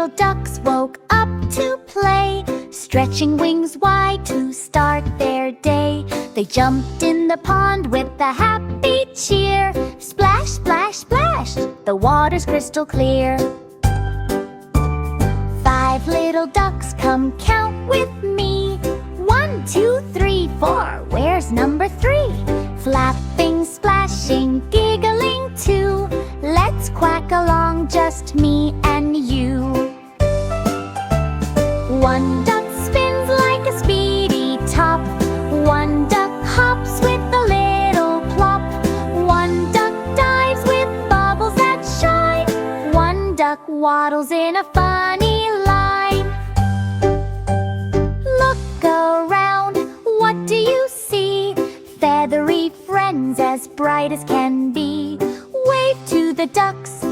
little ducks woke up to play, stretching wings wide to start their day. They jumped in the pond with a happy cheer. Splash, splash, splash, the water's crystal clear. 5 little ducks, come count with me. 1, 2, 3, 4, where's number 3? Flapping, splashing, giggling too. Let's quack along, just me and you. 1 duck spins like a speedy top. 1 duck hops with a little plop. 1 duck dives with bubbles that shine. 1 duck waddles in a funny line. Look around, what do you see? Feathery friends as bright as can be. Wave to the ducks,